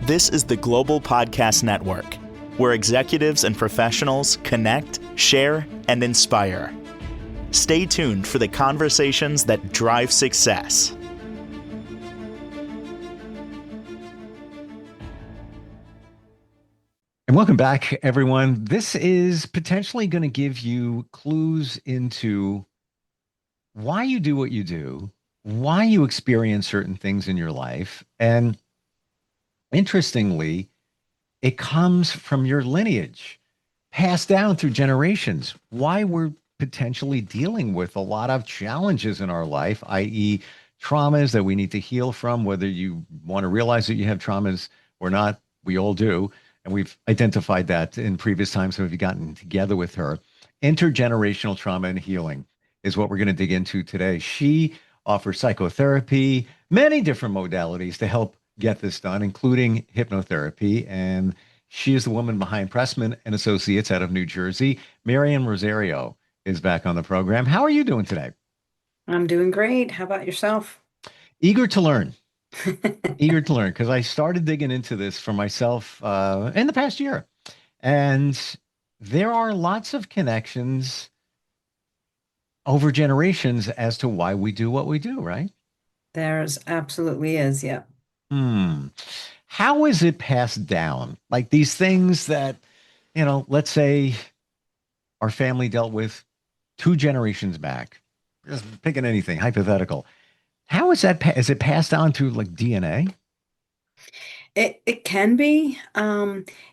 This is the Global Podcast Network, where executives and professionals connect, share, and inspire. Stay tuned for the conversations that drive success. And welcome back, everyone. This is potentially going to give you clues into why you do what you do, why you experience certain things in your life. And interestingly, it comes from your lineage, passed down through generations. Why we're potentially dealing with a lot of challenges in our life, i.e., traumas that we need to heal from, whether you want to realize that you have traumas or not, we all do. And we've identified that in previous times when we've gotten together with her. Intergenerational trauma and healing is what we're going to dig into today. She offers psychotherapy, many different modalities to help get this done, including hypnotherapy. And she is the woman behind Pressman and Associates out of New Jersey. Miriam Rosario is back on the program. How are you doing today? I'm doing great. How about yourself? Eager to learn. Eager to learn because I started digging into this for myself in the past year. And there are lots of connections over generations as to why we do what we do, right? There's absolutely is, yeah. Hmm. How is it passed down? Like these things that, let's say our family dealt with two generations back, just picking anything hypothetical. How is that? Is it passed down through like DNA? It can be.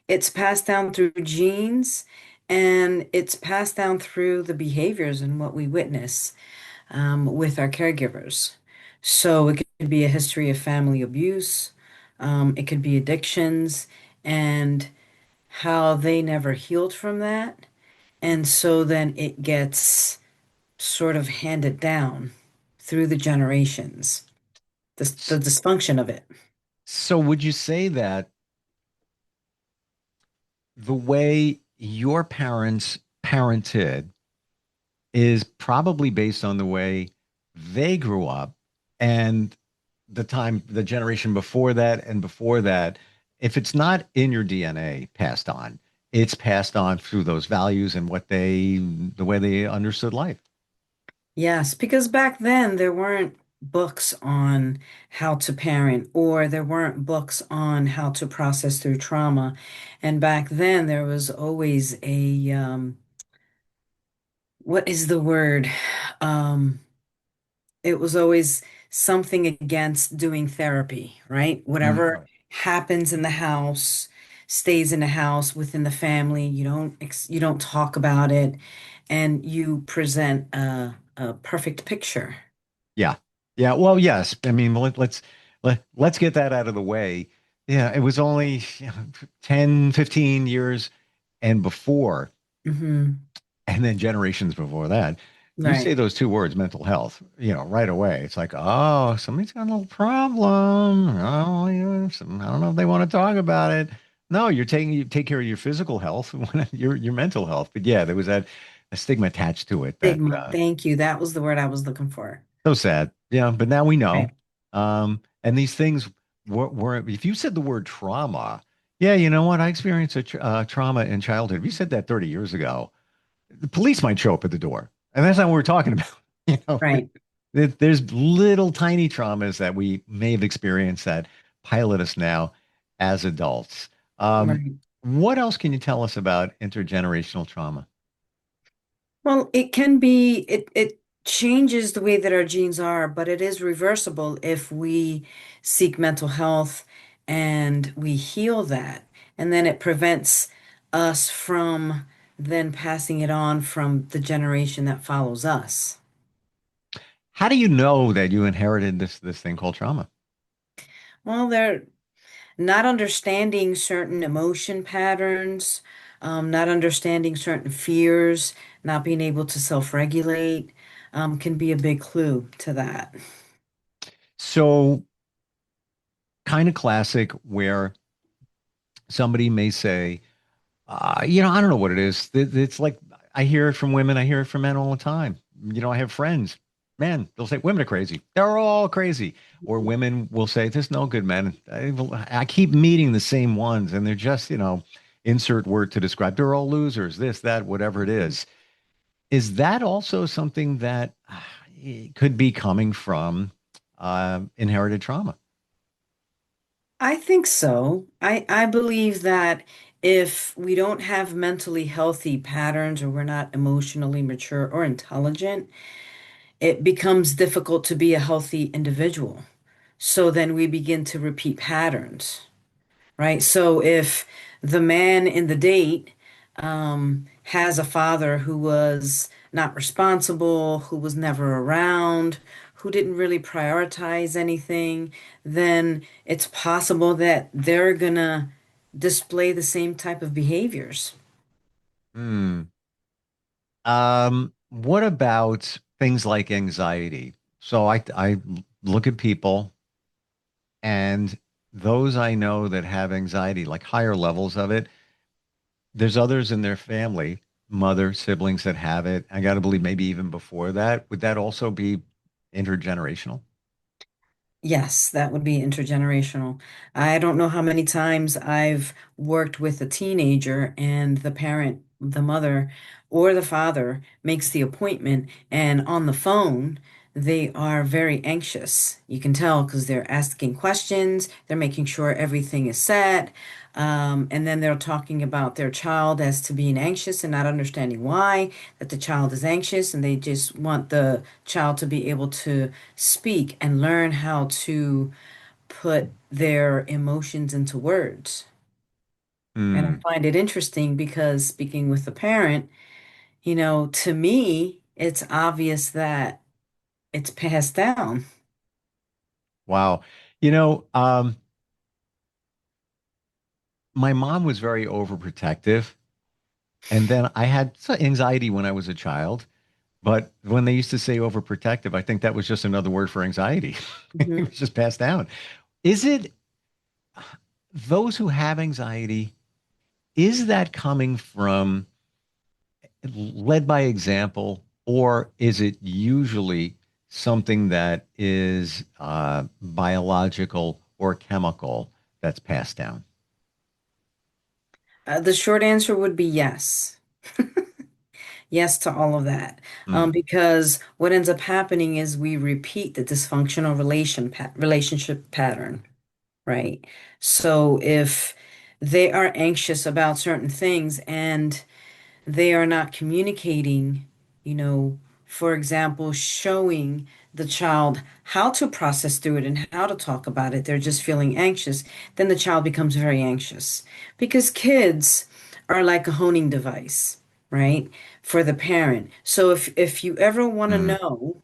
It's passed down through genes and it's passed down through the behaviors and what we witness with our caregivers. So it could be a history of family abuse, it could be addictions and how they never healed from that. And so then it gets sort of handed down through the generations, the dysfunction of it. So would you say that the way your parents parented is probably based on the way they grew up and the generation before that, if it's not in your DNA passed on, it's passed on through those values and the way they understood life. Yes, because back then there weren't books on how to parent, or there weren't books on how to process through trauma. And back then there was always what is the word? Um, it was always something against doing therapy, right? Whatever Right. happens in the house stays in the house within the family. You don't talk about it, and you present a perfect picture. Yeah. Yeah. Well, yes. I mean, let's get that out of the way. Yeah, it was only 10, 15 years and before, Hmm. and then generations before that. You say Right. those two words, mental health, right away. It's like, oh, somebody's got a little problem. Oh, I don't know if they want to talk about it. No, you take care of your physical health, your mental health. But yeah, there was that a stigma attached to it that Stigma. Thank you. That was the word I was looking for. so sad. Yeah, but now we know. Right. And these things were, if you said the word trauma, yeah, you know what? I experienced trauma in childhood. If you said that 30 years ago, the police might show up at the door. And that's not what we're talking about. You know, Right. there's little tiny traumas that we may have experienced that pilot us now as adults. Um, Right. what else can you tell us about intergenerational trauma? Well, it can be, it changes the way that our genes are, but it is reversible if we seek mental health and we heal that. And then it prevents us from then passing it on from the generation that follows us. How do you know that you inherited this thing called trauma? Well, they're not understanding certain emotion patterns, not understanding certain fears, not being able to self-regulate, can be a big clue to that. So kind of classic where somebody may say, I don't know what it is. It's like I hear it from women, I hear it from men all the time. I have friends. Men, they'll say women are crazy. They're all crazy. Or women will say, there's no good men. I keep meeting the same ones, and they're just, insert word to describe. They're all losers, this, that, whatever it is. Is that also something that could be coming from inherited trauma? I think so. I believe that if we don't have mentally healthy patterns or we're not emotionally mature or intelligent, it becomes difficult to be a healthy individual. So then we begin to repeat patterns, right? So if the man in the date has a father who was not responsible, who was never around, who didn't really prioritize anything, then it's possible that they're gonna display the same type of behaviors. Hmm. What about things like anxiety? So I look at people, and those I know that have anxiety, like higher levels of it, there's others in their family, mother, siblings that have it. I got to believe maybe even before that. Would that also be intergenerational? Yes, that would be intergenerational. I don't know how many times I've worked with a teenager and the parent, the mother or the father makes the appointment, and on the phone, they are very anxious. You can tell because they're asking questions, they're making sure everything is set. And then they're talking about their child as to being anxious and not understanding why, that the child is anxious, and they just want the child to be able to speak and learn how to put their emotions into words. And I Hmm. find it interesting because speaking with the parent, to me, it's obvious that it's passed down. Wow. You know, um, my mom was very overprotective. And then I had anxiety when I was a child. But when they used to say overprotective, I think that was just another word for anxiety. It Mhm. was just passed down. Is it those who have anxiety, is that coming from led by example, or is it usually something that is biological or chemical that's passed down? The short answer would be yes. Yes to all of that. Mm, Because what ends up happening is we repeat the dysfunctional relationship pattern, right? So if they are anxious about certain things and they are not communicating, you know, for example, showing the child how to process through it and how to talk about it, they're just feeling anxious, then the child becomes very anxious. Because kids are like a honing device, right? For the parent. So if you ever want to mm. know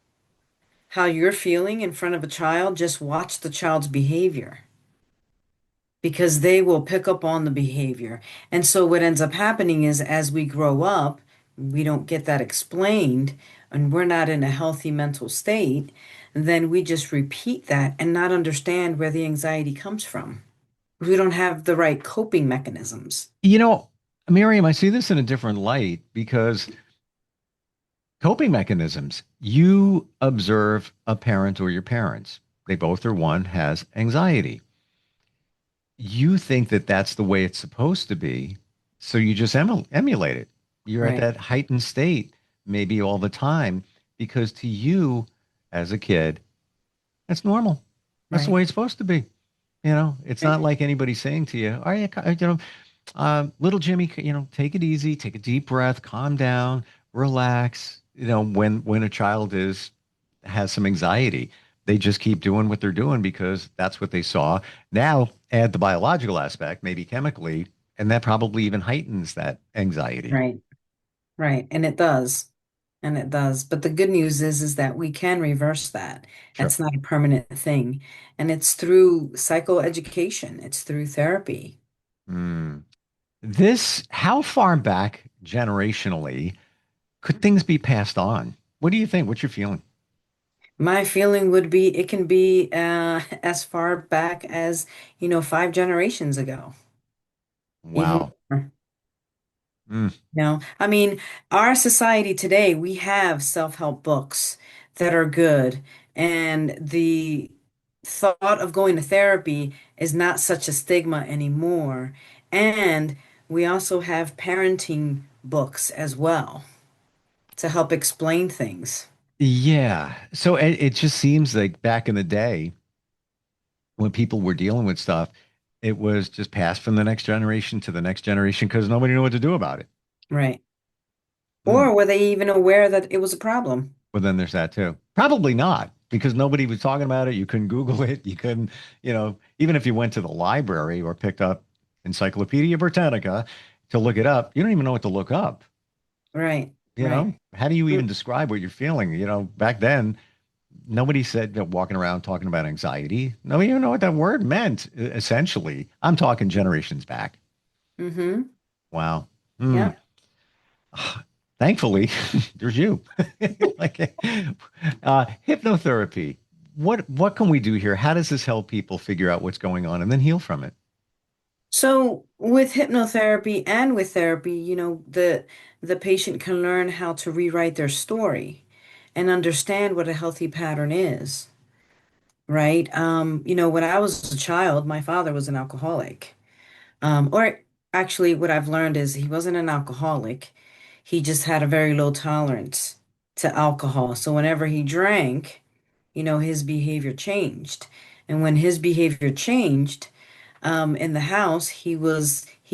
how you're feeling in front of a child, just watch the child's behavior because they will pick up on the behavior. And so what ends up happening is as we grow up, we don't get that explained and we're not in a healthy mental state, then we just repeat that and not understand where the anxiety comes from. We don't have the right coping mechanisms. You know, Miriam, I see this in a different light because coping mechanisms, you observe a parent or your parents, they both or one has anxiety. You think that that's the way it's supposed to be. So you just emulate it. You're at Right, that heightened state maybe all the time because to you as a kid, that's normal. That's the right, way it's supposed to be. It's right, not like anybody saying to you, "Are you, little Jimmy, take it easy, take a deep breath, calm down, relax." When a child is has some anxiety, they just keep doing what they're doing because that's what they saw. Now add the biological aspect, maybe chemically, and that probably even heightens that anxiety. right, right. And it does. And it does. But the good news is that we can reverse that. Sure. That's not a permanent thing. And it's through psychoeducation, it's through therapy. Hmm. How far back generationally could things be passed on? What do you think? What's your feeling? My feeling would be it can be as far back as, 5 generations ago, even Wow. more. Mm, I mean, our society today, we have self-help books that are good. And the thought of going to therapy is not such a stigma anymore. And we also have parenting books as well to help explain things. Yeah. So it just seems like back in the day when people were dealing with stuff, it was just passed from the next generation to the next generation because nobody knew what to do about it. Right. Hmm. Or were they even aware that it was a problem? Well, then there's that too. Probably not because nobody was talking about it. You couldn't Google it. You couldn't, even if you went to the library or picked up Encyclopedia Britannica to look it up, you don't even know what to look up. Right. Right. How do you Mm. even describe what you're feeling? Back then, nobody said walking around talking about anxiety. Nobody even know what that word meant, essentially. I'm talking generations back. Mm-hmm. Wow. Hmm. Yeah. Thankfully, there's you. Like hypnotherapy. What can we do here? How does this help people figure out what's going on and then heal from it? So with hypnotherapy and with therapy, the patient can learn how to rewrite their story and understand what a healthy pattern is, right? When I was a child, my father was an alcoholic. Or actually, what I've learned is he wasn't an alcoholic. He just had a very low tolerance to alcohol. So whenever he drank, his behavior changed. And when his behavior changed, in the house, he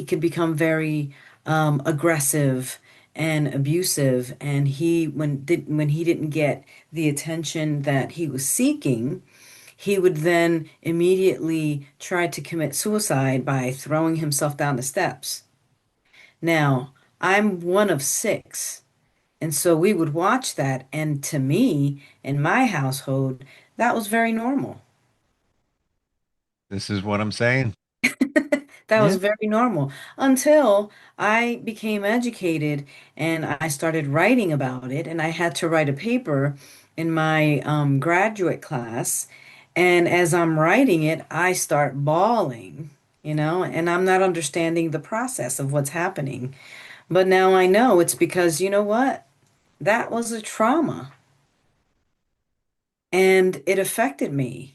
could become very aggressive and abusive. And when he didn't get the attention that he was seeking, he would then immediately try to commit suicide by throwing himself down the steps. Now, I'm one of six, and so we would watch that, and to me, in my household, that was very normal. This is what I'm saying. That was Yeah. very normal until I became educated and I started writing about it. And I had to write a paper in my graduate class. And as I'm writing it, I start bawling, and I'm not understanding the process of what's happening. But now I know it's because, you know what? That was a trauma and it affected me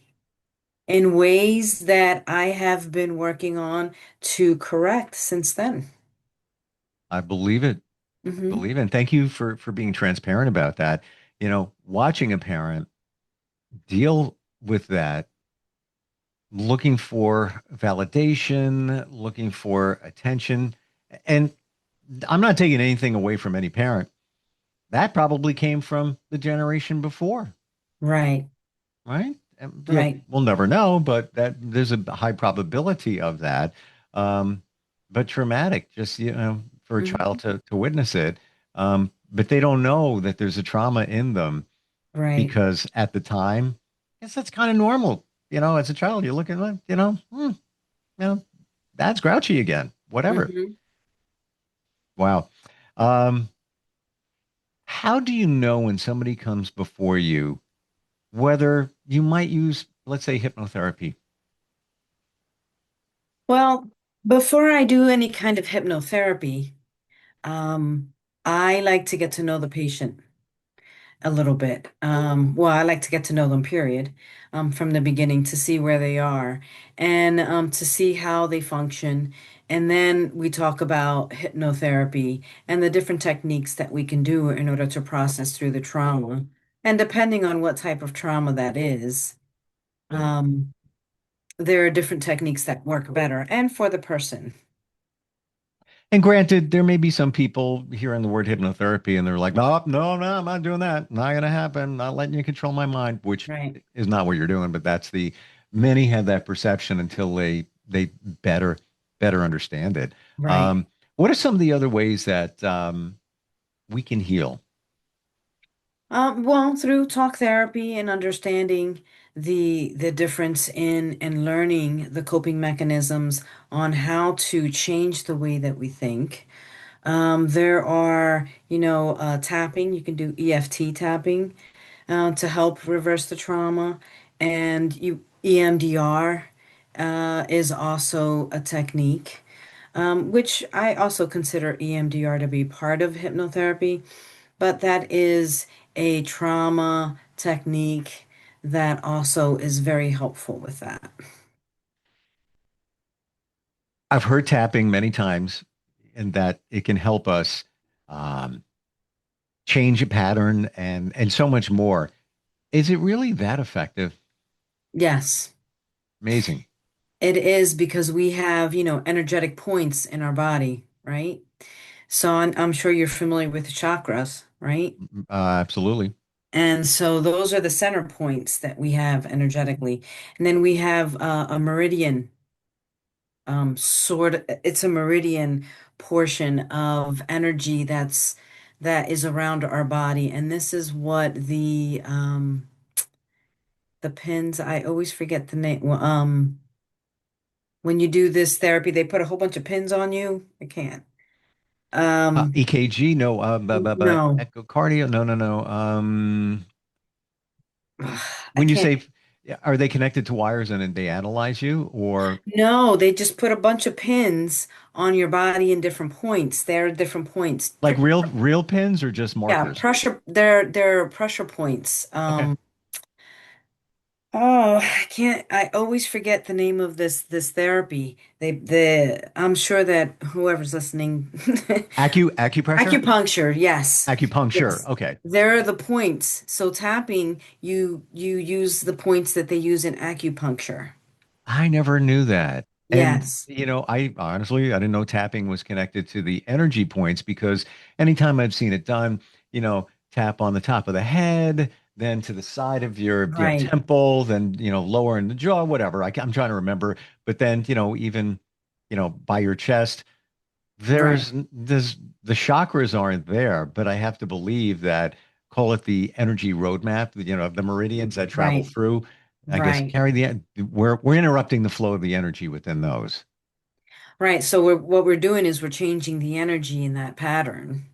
in ways that I have been working on to correct since then. I believe it. I Hmm. believe it. And thank you for being transparent about that. Watching a parent deal with that, looking for validation, looking for attention. And I'm not taking anything away from any parent. That probably came from the generation before, Right, right? And, right. we'll never know, but that there's a high probability of that. Um, but traumatic, just for a child Hmm. to witness it. But they don't know that there's a trauma in them Right. because at the time, yes, that's kind of normal. As a child, you're looking like, you know, that's grouchy again, whatever. Hmm. Wow. Um, how do you know when somebody comes before you, whether you might use, let's say, hypnotherapy? Well, before I do any kind of hypnotherapy, um, I like to get to know the patient a little bit. Well, I like to get to know them, period, from the beginning to see where they are and to see how they function. And then we talk about hypnotherapy and the different techniques that we can do in order to process through the trauma. And depending on what type of trauma that is, um, there are different techniques that work better and for the person. And granted, there may be some people hearing the word hypnotherapy and they're like, no, no, no, I'm not doing that. Not going to happen. Not letting you control my mind, which Right, is not what you're doing. But many have that perception until they better understand it. right. Um, what are some of the other ways that we can heal? Well, through talk therapy and understanding the difference in and learning the coping mechanisms on how to change the way that we think. There are, tapping. You can do EFT tapping to help reverse the trauma, and EMDR is also a technique, which I also consider EMDR to be part of hypnotherapy, but that is a trauma technique that also is very helpful with that. I've heard tapping many times and that it can help us um, change a pattern and so much more. Is it really that effective? Yes, Amazing. it is because we have, energetic points in our body, right? So I'm sure you're familiar with the chakras, right? Absolutely. And so those are the center points that we have energetically. And then we have a meridian, it's a meridian portion of energy that is around our body. And this is what the pins, I always forget the name. Well, when you do this therapy, they put a whole bunch of pins on you. I can't. Um, EKG, no. But no, echocardio, no, no, no. I When you can't. say, are they connected to wires and then they analyze you, or No, they just put a bunch of pins on your body in different points. They're different points. like real pins or just Yeah, markers? pressure. They're pressure points. Okay. Oh, I can't. I always forget the name of this therapy. I'm sure that whoever's listening, Acupressure? acupuncture. Yes, Acupuncture. yes. Okay. There are the points. So tapping, you use the points that they use in acupuncture. I never knew that. And, Yes, I honestly, I didn't know tapping was connected to the energy points because anytime I've seen it done, tap on the top of the head, then to the side of your, right, temple, then, lower in the jaw, whatever. I'm trying to remember. But then, even, by your chest, right, there's the chakras aren't there, but I have to believe that call it the energy roadmap, the meridians that travel right, through, I guess right. carry we're interrupting the flow of the energy within those. Right. So what we're doing is we're changing the energy in that pattern,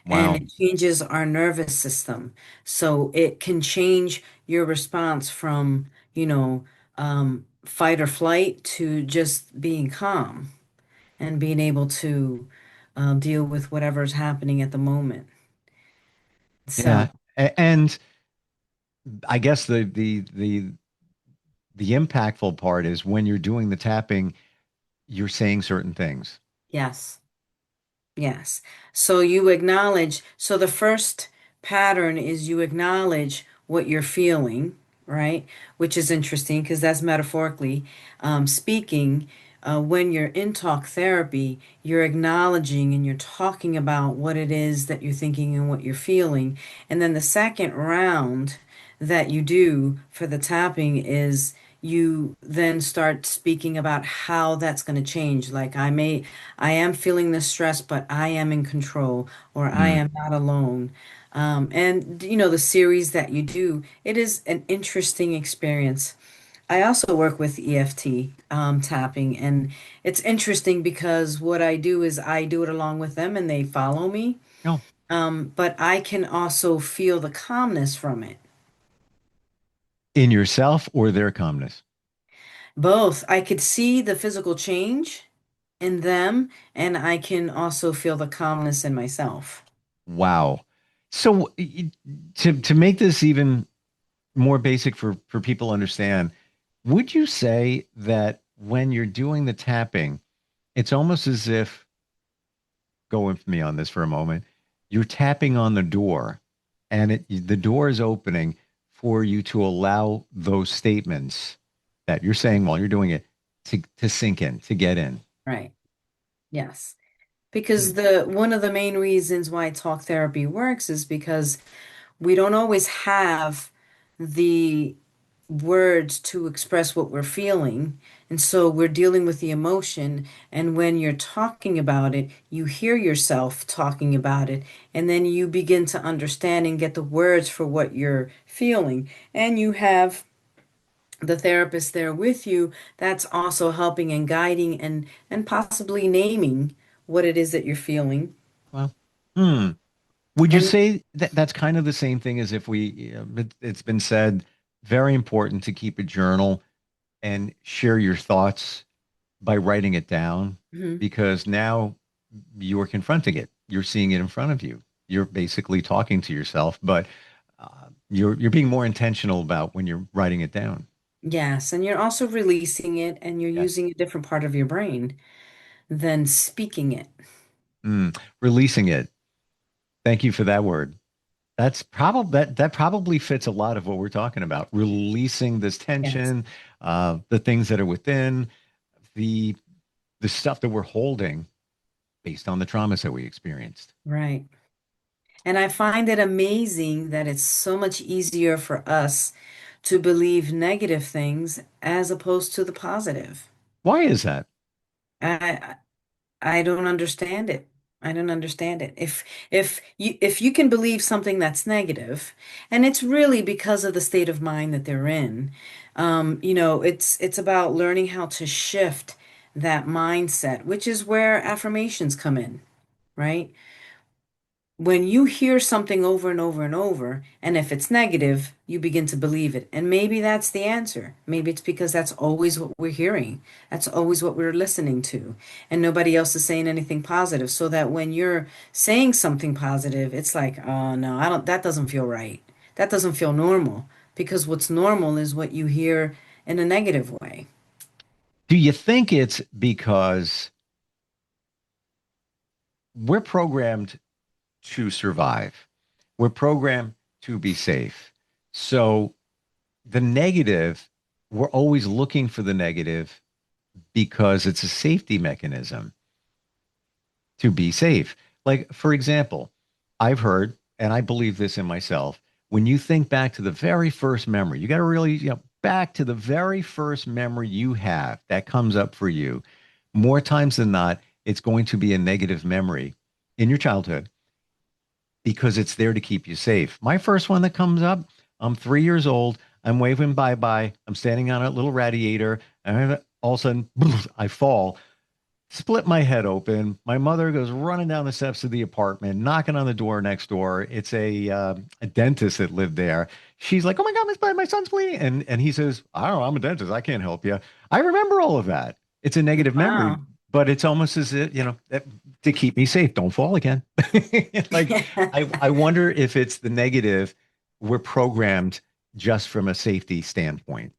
and Wow. it changes our nervous system. So it can change your response from, fight or flight to just being calm and being able to deal with whatever's happening at the moment. So, Yeah. And I guess the impactful part is when you're doing the tapping, you're saying certain things. yes. Yes. So you acknowledge, so the first pattern is you acknowledge what you're feeling, right? Which is interesting because that's metaphorically speaking. When you're in talk therapy, you're acknowledging and you're talking about what it is that you're thinking and what you're feeling. And then the second round that you do for the tapping is you then start speaking about how that's going to change. Like I am feeling this stress, but I am in control, or I Mm. am not alone. And the series that you do, it is an interesting experience. I also work with EFT tapping, and it's interesting because what I do is I do it along with them, and they follow me. No, But I can also feel the calmness from it. in yourself or their calmness. Both. I could see the physical change in them, and I can also feel the calmness in myself. Wow. So to make this even more basic for people to understand, would you say that when you're doing the tapping, it's almost as if, go with me on this for a moment, you're tapping on the door and the door is opening for you to allow those statements that you're saying while you're doing it to sink in, to get in. Right. Yes. Hmm. Because the one of the main reasons why talk therapy works is because we don't always have the words to express what we're feeling. And so we're dealing with the emotion. And when you're talking about it, you hear yourself talking about it. And then you begin to understand and get the words for what you're feeling. And you have the therapist there with you that's also helping and guiding and possibly naming what it is that you're feeling. Well, hmm. Would you And say that that's kind of the same thing as if it's been said, very important to keep a journal and share your thoughts by writing it down Mhm. because now you're confronting it. You're seeing it in front of you. You're basically talking to yourself. But You're being more intentional about when you're writing it down. Yes, and you're also releasing it and you're Yes. using a different part of your brain than speaking it. Releasing it. Thank you for that word. That probably fits a lot of what we're talking about. Releasing this Yes, tension, the things that are within, the the stuff that we're holding based on the traumas that we experienced. right. And I find it amazing that it's so much easier for us to believe negative things as opposed to the positive. Why is that? I I don't understand it. I don't understand it. If you can believe something that's negative, and it's really because of the state of mind that they're in, it's about learning how to shift that mindset, which is where affirmations come in, right? When you hear something over and over and over, and if it's negative, you begin to believe it. And maybe that's the answer. Maybe it's because that's always what we're hearing. That's always what we're listening to. And nobody else is saying anything positive. So that when you're saying something positive, it's like, oh no, that doesn't feel right. That doesn't feel normal. Because what's normal is what you hear in a negative way. Do you think it's because we're programmed to survive? We're programmed to be safe. So the negative, we're always looking for the negative because it's a safety mechanism to be safe. Like, for example, I've heard, and I believe this in myself, when you think back to the very first memory, you got to really, back to the very first memory you have that comes up for you. More times than not, it's going to be a negative memory in your childhood because it's there to keep you safe. My first one that comes up, I'm 3 years old. I'm waving bye bye. I'm standing on a little radiator, and all of a sudden, I fall, split my head open. My mother goes running down the steps of the apartment, knocking on the door next door. It's a dentist that lived there. She's like, "Oh my God, my son's bleeding," and he says, "I don't know. I'm a dentist. I can't help you." I remember all of that. It's a negative memory, Wow. but it's almost as if, to keep me safe. Don't fall again. Like I wonder if it's the negative. We're programmed just from a safety standpoint.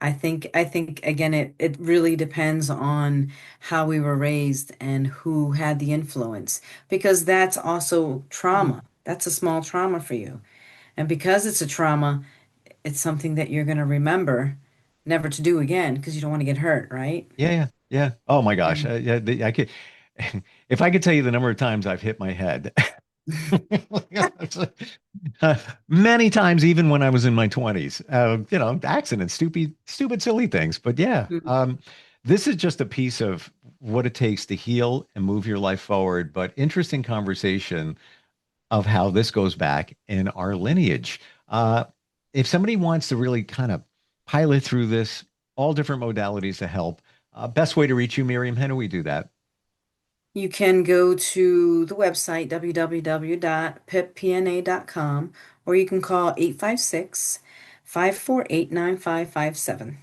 I think again it really depends on how we were raised and who had the influence because that's also trauma. That's a small trauma for you. And because it's a trauma, it's something that you're going to remember never to do again because you don't want to get hurt, right? Yeah, yeah, yeah. Oh my gosh. And Yeah, I could, if I could tell you the number of times I've hit my head, many times, even when I was in my 20s, accidents, stupid, silly things. But yeah, this is just a piece of what it takes to heal and move your life forward. But interesting conversation of how this goes back in our lineage. If somebody wants to really kind of pilot through this, all different modalities to help, best way to reach you, Miriam, how do we do that? you can go to the website www.pippna.com or you can call 856-548-9557.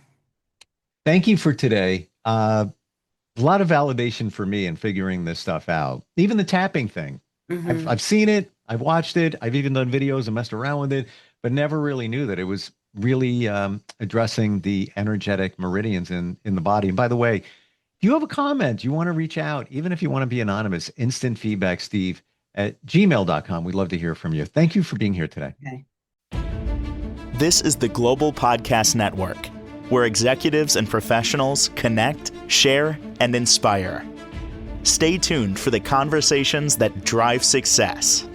Thank you for today. A lot of validation for me in figuring this stuff out. Even the tapping thing. Hmm. I've seen it, I've watched it, I've even done videos and messed around with it, but never really knew that it was really addressing the energetic meridians in the body. And by the way, if you have a comment, you want to reach out, even if you want to be anonymous, instant feedback, Steve at gmail.com. We'd love to hear from you. Thank you for being here today. Okay. This is the Global Podcast Network, where executives and professionals connect, share, and inspire. Stay tuned for the conversations that drive success.